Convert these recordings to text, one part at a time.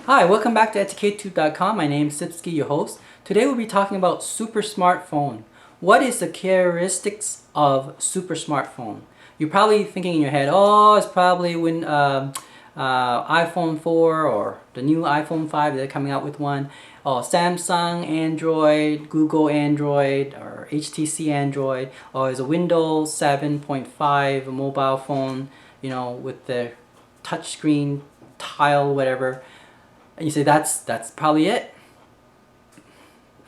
Hi, welcome back to EducateTube.com. My name is Sipsky, your host. Today we'll be talking about super smartphone. What is the characteristics of super smartphone? You're probably thinking in your head, oh, it's probably when iPhone 4 or the new iPhone 5, they're coming out with one. Oh, Samsung Android, Google Android, or HTC Android, or is a Windows 7.5 mobile phone, you know, with the touchscreen tile, whatever. And you say that's probably it.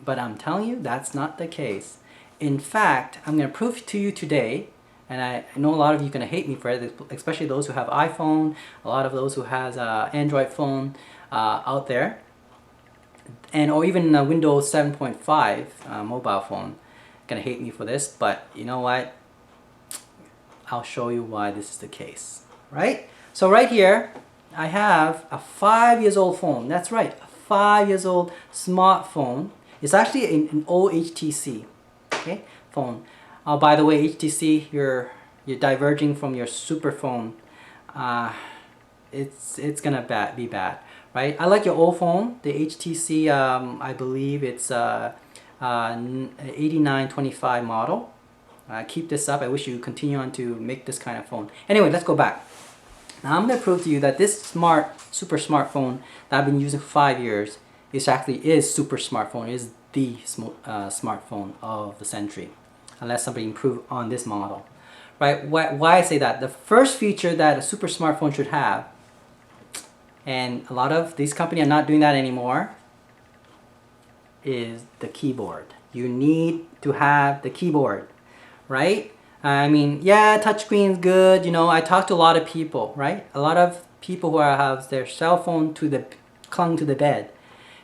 But I'm telling you, that's not the case. In fact, I'm going to prove to you today, and I know a lot of you are going to hate me for it, especially those who have iPhone, a lot of those who has Android phone out there, and or even Windows 7.5 mobile phone. Going to hate me for this, but you know what? I'll show you why this is the case. Right? So right here, I have a 5-year-old phone. That's right, a 5-year-old smartphone. It's actually an old HTC, okay, phone. By the way, HTC, you're diverging from your super phone. It's gonna be bad, right? I like your old phone, the HTC. I believe it's 8925 model. Keep this up. I wish you continue on to make this kind of phone. Anyway, let's go back. Now I'm going to prove to you that this super smartphone that I've been using for 5 years is super smartphone, is the smartphone of the century, unless somebody improve on this model, right? Why I say that? The first feature that a super smartphone should have, and a lot of these companies are not doing that anymore, is the keyboard. You need to have the keyboard, right? I mean, yeah, touchscreen is good. You know, I talk to a lot of people, right? A lot of people who have their cell phone clung to the bed.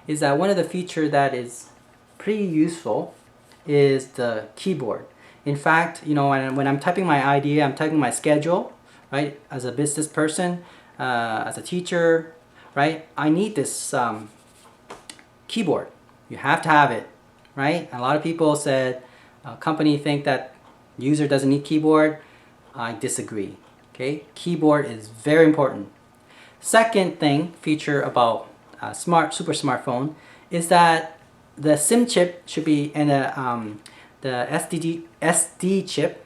Is that one of the features that is pretty useful is the keyboard. In fact, you know, when I'm typing my idea, I'm typing my schedule, right? As a business person, as a teacher, right? I need this keyboard. You have to have it, right? A lot of people said, company think that user doesn't need keyboard. I disagree. Okay, keyboard is very important. Second feature about super smartphone is that the SIM chip should be, and the SD chip,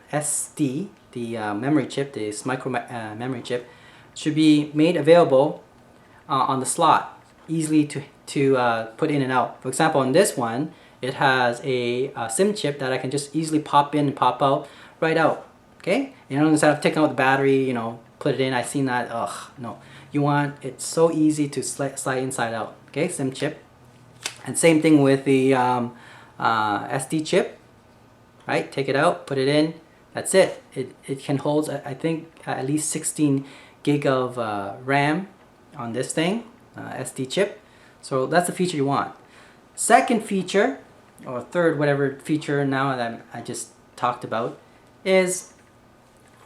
the memory chip, this memory chip, should be made available on the slot, easily to put in and out. For example, on this one, it has a SIM chip that I can just easily pop in and pop out, right out. Okay? You know, instead of taking out the battery, you know, put it in. I've seen that. Ugh, no. You want it so easy to slide inside out. Okay, SIM chip. And same thing with the SD chip. Right? Take it out, put it in. That's it. It can hold, I think, at least 16 gig of RAM on this thing, SD chip. So that's the feature you want. Second feature, or third, whatever feature now that I just talked about, is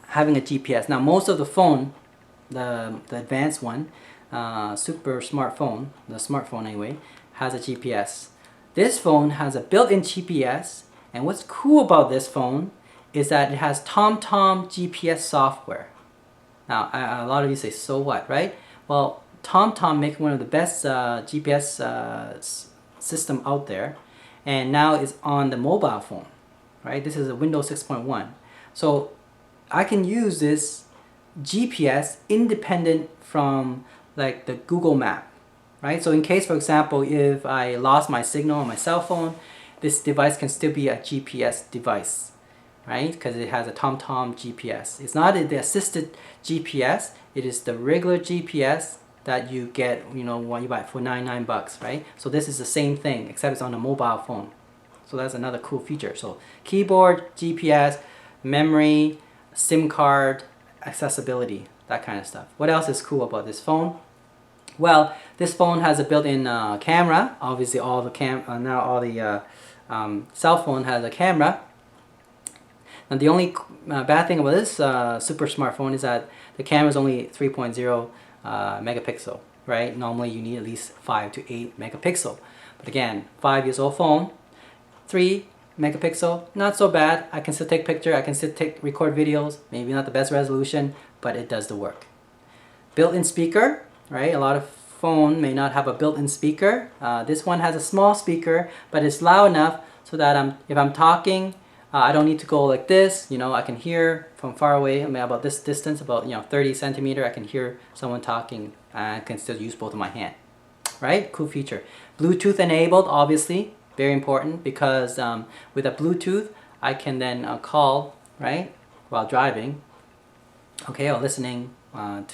having a GPS. Now most of the phone, the advanced one, super smartphone, the smartphone anyway, has a GPS. This phone has a built-in GPS, and what's cool about this phone is that it has TomTom GPS software. Now a lot of you say, so what, right? Well, TomTom makes one of the best GPS system out there, and now it's on the mobile phone, right? This is a Windows 6.1, so I can use this GPS independent from like the Google map, right? So in case, for example, if I lost my signal on my cell phone, this device can still be a GPS device, right? Because it has a TomTom GPS. It's not the assisted GPS, it is the regular GPS that you get, you know, when you buy it for $99, right? So this is the same thing, except it's on a mobile phone. So that's another cool feature. So keyboard, GPS, memory, SIM card, accessibility, that kind of stuff. What else is cool about this phone? Well, this phone has a built-in camera. Obviously, all the cell phone has a camera. And the only bad thing about this super smartphone is that the camera is only 3.0 megapixel, right? Normally you need at least 5 to 8 megapixel. But again, 5-year-old phone, 3 megapixel, not so bad. I can still take picture, I can still record videos, maybe not the best resolution, but it does the work. Built-in speaker, right? A lot of phone may not have a built-in speaker. This one has a small speaker, but it's loud enough so that if I'm talking, I don't need to go like this. You know, I can hear from far away. I mean, about this distance, about 30 centimeter, I can hear someone talking. I can still use both of my hand. Right? Cool feature. Bluetooth enabled, obviously, very important, because with a Bluetooth, I can then call, right, while driving. Okay, or listening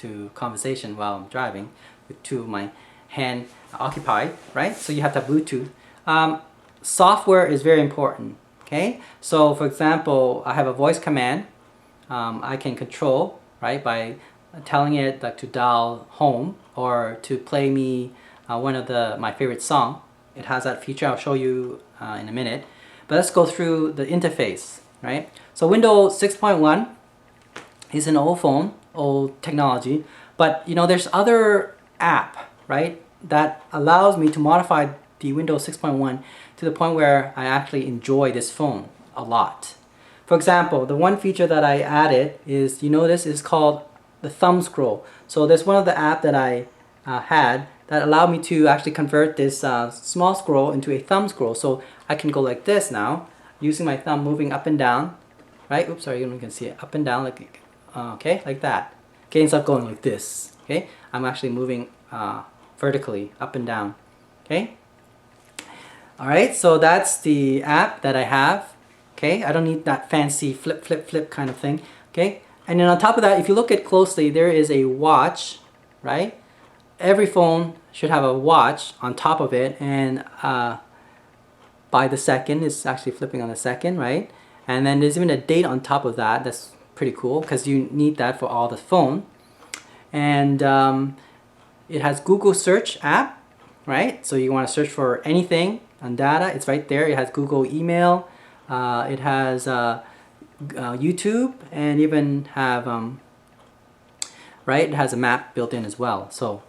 to conversation while I'm driving with two of my hand occupied, right? So you have to have Bluetooth. Software is very important. Okay, so for example, I have a voice command I can control, right, by telling it like to dial home or to play me one of my favorite song. It has that feature. I'll show you in a minute. But let's go through the interface, right? So Windows 6.1 is an old phone, old technology, but there's other app, right, that allows me to modify the Windows 6.1 to the point where I actually enjoy this phone a lot. For example, the one feature that I added is, this is called the thumb scroll. So there's one of the app that I had that allowed me to actually convert this small scroll into a thumb scroll. So I can go like this now, using my thumb moving up and down, right? Oops, sorry, you can see it up and down, like okay, like that. Okay, instead of going like this. Okay, I'm actually moving vertically up and down. Okay. All right, so that's the app that I have. Okay, I don't need that fancy flip, flip, flip kind of thing. Okay, and then on top of that, if you look at closely, there is a watch, right? Every phone should have a watch on top of it, and by the second, it's actually flipping on the second, right? And then there's even a date on top of that. That's pretty cool because you need that for all the phone. And it has Google Search app, right? So you want to search for anything on data, it's right there. It has Google email, it has YouTube, and even have right, it has a map built in as well. So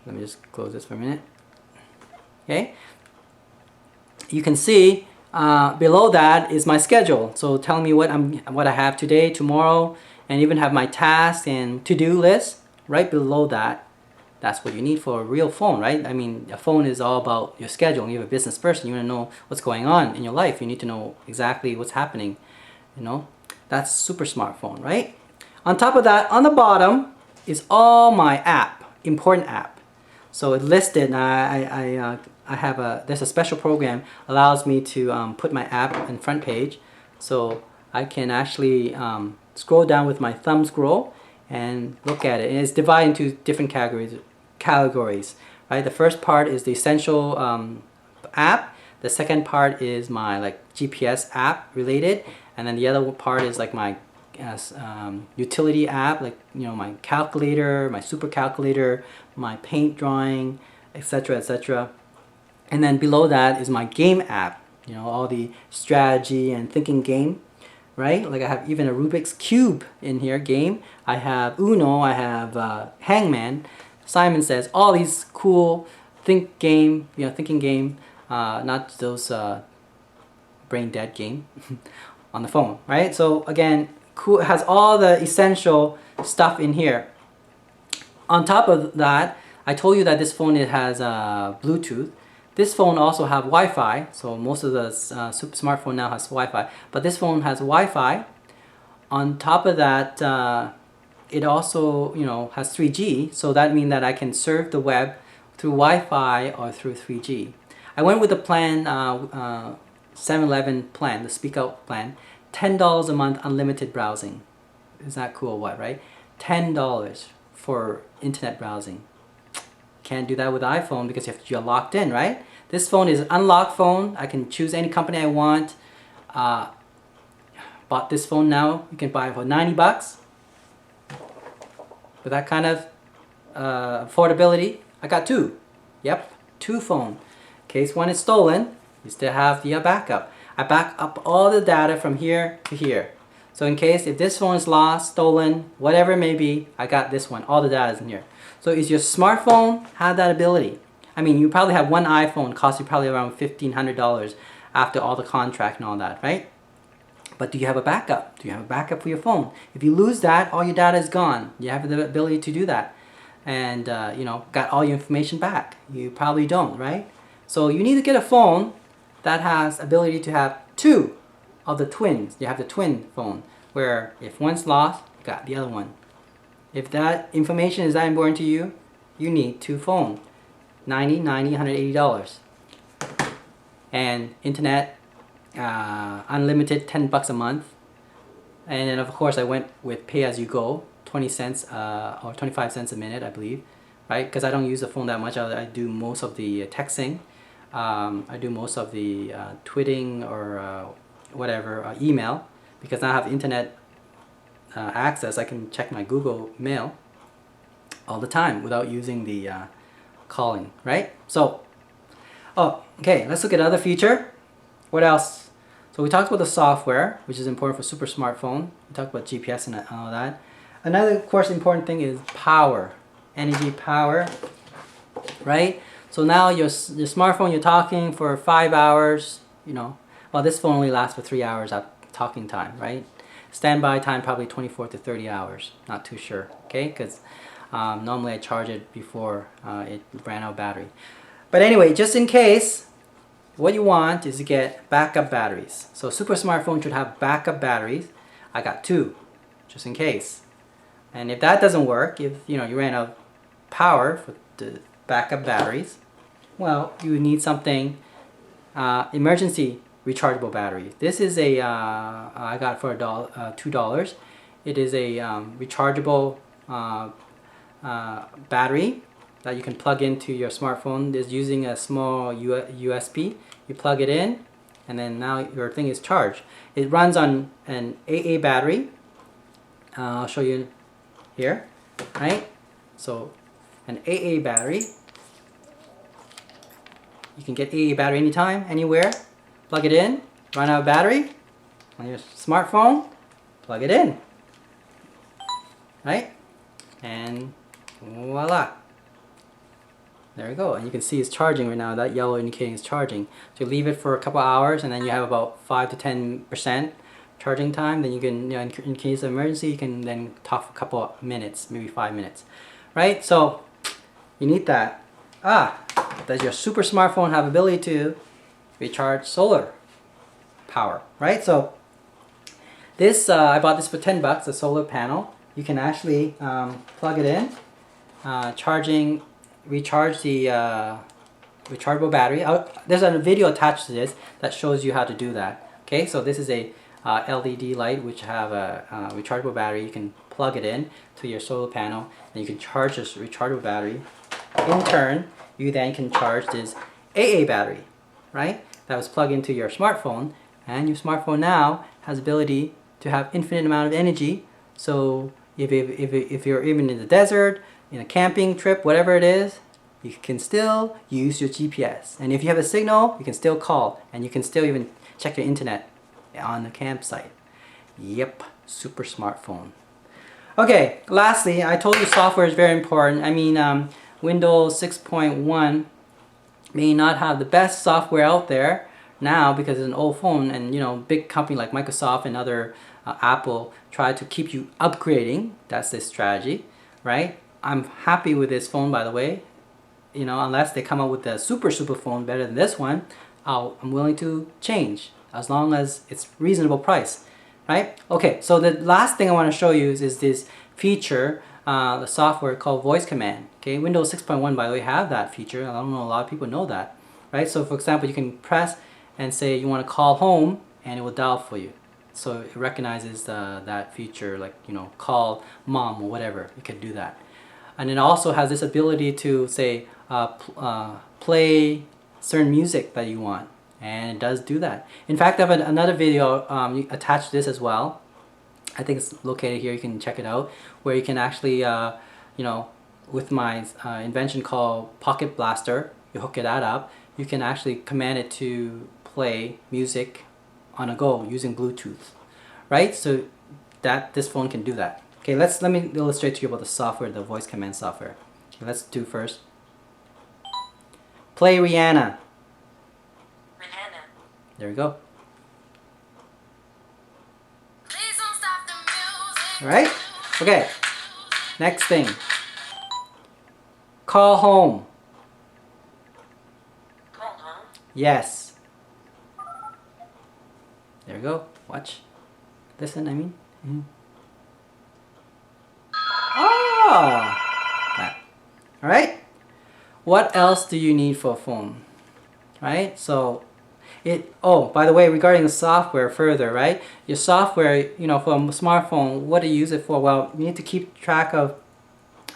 let me just close this for a minute. Okay, you can see below that is my schedule. So tell me what I have today, tomorrow, and even have my tasks and to-do list right below that. That's what you need for a real phone, right? I mean, a phone is all about your schedule. You're a business person. You want to know what's going on in your life. You need to know exactly what's happening. That's super smartphone, right? On top of that, on the bottom is all my important app. So it listed. There's a special program allows me to put my app in front page, so I can actually scroll down with my thumb scroll and look at it. And it's divided into different categories, right? The first part is the essential app. The second part is my GPS app related, and then the other part is like my utility app, like my calculator, my super calculator, my paint drawing, etc., etc. And then below that is my game app, all the strategy and thinking game, right? Like I have even a Rubik's Cube in here, game. I have Uno, I have Hangman, Simon Says, all these cool thinking game, not those brain dead game on the phone, right? So again, cool, it has all the essential stuff in here. On top of that, I told you that this phone, it has Bluetooth. This phone also have Wi-Fi, so most of the smartphone now has Wi-Fi, but this phone has Wi-Fi. On top of that, it also has 3G, so that means that I can surf the web through Wi-Fi or through 3G. I went with the plan, 7-Eleven plan, the Speak Out plan, $10 a month unlimited browsing. Is that cool? What, right? $10 for internet browsing. Can't do that with iPhone because you're locked in, right? This phone is an unlocked phone. I can choose any company I want. Bought this phone now. You can buy it for 90 bucks. With that kind of affordability, I got two. Yep, two phones. In case one is stolen, you still have the backup. I back up all the data from here to here. So in case if this phone is lost, stolen, whatever it may be, I got this one. All the data is in here. So is your smartphone have that ability? I mean, you probably have one iPhone, costs you probably around $1,500 after all the contract and all that, right? But do you have a backup? Do you have a backup for your phone? If you lose that, all your data is gone. You have the ability to do that. and you know, got all your information back. You probably don't, right? So you need to get a phone that has ability to have two of the twins. You have the twin phone, where if one's lost, you got the other one. If that information is that important to you, you need two phones. $90, $90, $180. And internet, unlimited, 10 bucks a month. And then of course I went with pay as you go, 20 cents or 25 cents a minute, I believe, right? Because I don't use the phone that much. I do most of the texting. I do most of the tweeting or whatever, email, because now I have internet access. I can check my Google Mail all the time without using the calling, right? So, oh, okay, let's look at another feature. What else? So we talked about the software, which is important for super smartphone. We talked about GPS and all that. Another, of course, important thing is power, energy, power, right? So now your smartphone, you're talking for 5 hours, you know. Well, this phone only lasts for 3 hours at talking time, right? Standby time probably 24 to 30 hours. Not too sure, okay? Because normally I charge it before it ran out of battery. But anyway, just in case, what you want is to get backup batteries. So super smartphone should have backup batteries. I got two, just in case. And if that doesn't work, if you ran out of power for the backup batteries, well, you need something emergency rechargeable battery. This is a I got for $2. It is a rechargeable battery that you can plug into your smartphone. Is using a small USB. You plug it in, and then now your thing is charged. It runs on an AA battery. I'll show you here, right? So an AA battery. You can get AA battery anytime, anywhere. Plug it in, run out of battery on your smartphone, plug it in, right? And voila. There we go, and you can see it's charging right now. That yellow indicating it's charging. So you leave it for a couple hours, and then you have about 5 to 10% charging time. Then you can, in case of emergency, you can then talk for a couple of minutes, maybe 5 minutes, right? So you need that. Does your super smartphone have ability to recharge solar power, right? So this, I bought this for 10 bucks, a solar panel. You can actually plug it in, recharge the rechargeable battery. There's a video attached to this that shows you how to do that. Okay, so this is a LED light which have a rechargeable battery. You can plug it in to your solar panel, and you can charge this rechargeable battery. In turn, you then can charge this AA battery, right? That was plugged into your smartphone, and your smartphone now has ability to have infinite amount of energy. So if you're even in the desert, in a camping trip, whatever it is, you can still use your GPS. And if you have a signal, you can still call, and you can still even check your internet on the campsite. Yep, super smartphone. Okay, lastly, I told you software is very important. I mean, Windows 6.1 may not have the best software out there now because it's an old phone, and big company like Microsoft and other Apple try to keep you upgrading. That's their strategy, right? I'm happy with this phone, by the way. Unless they come up with a super phone better than this one, I'm willing to change as long as it's reasonable price, right? Okay, so the last thing I want to show you is this feature, the software called voice command. Okay, Windows 6.1, by the way, have that feature. I don't know a lot of people know that, right? So for example, you can press and say you want to call home, and it will dial for you. So it recognizes that feature, like call mom or whatever. You can do that. And it also has this ability to say play certain music that you want, and it does do that. In fact, I have another video attached to this as well. I think it's located here. You can check it out, where you can actually with my invention called Pocket Blaster, you hook that up, you can actually command it to play music on a go using Bluetooth, right? So that this phone can do that. Okay, let me illustrate to you about the software, the voice command software. Okay, let's do first. Play Rihanna. Rihanna. There we go. Please don't stop the music. All right. Okay. Next thing. Call home. Call home. Yes. There we go. Watch. Listen, I mean. Oh! That. Alright? What else do you need for a phone? Right? So, oh, by the way, regarding the software further, right? Your software, you know, for a smartphone, what do you use it for? Well, you need to keep track of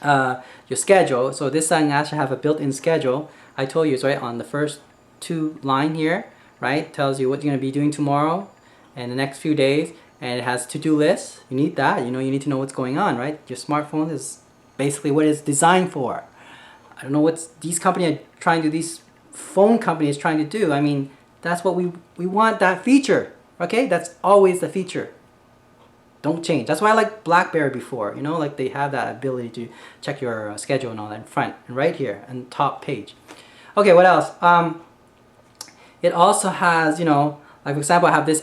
your schedule. So this thing actually have a built-in schedule. I told you, it's right on the first two line here, right? Tells you what you're going to be doing tomorrow and the next few days. And it has to-do lists. You need that. You know, you need to know what's going on, right? Your smartphone is basically what it's designed for. I don't know what these companies are trying to, these phone companies trying to do. I mean, that's what we want, that feature. Okay, that's always the feature. Don't change. That's why I like BlackBerry before. You know, like they have that ability to check your schedule and all that in front and right here on the top page. Okay, what else? It also has, you know, like for example, I have this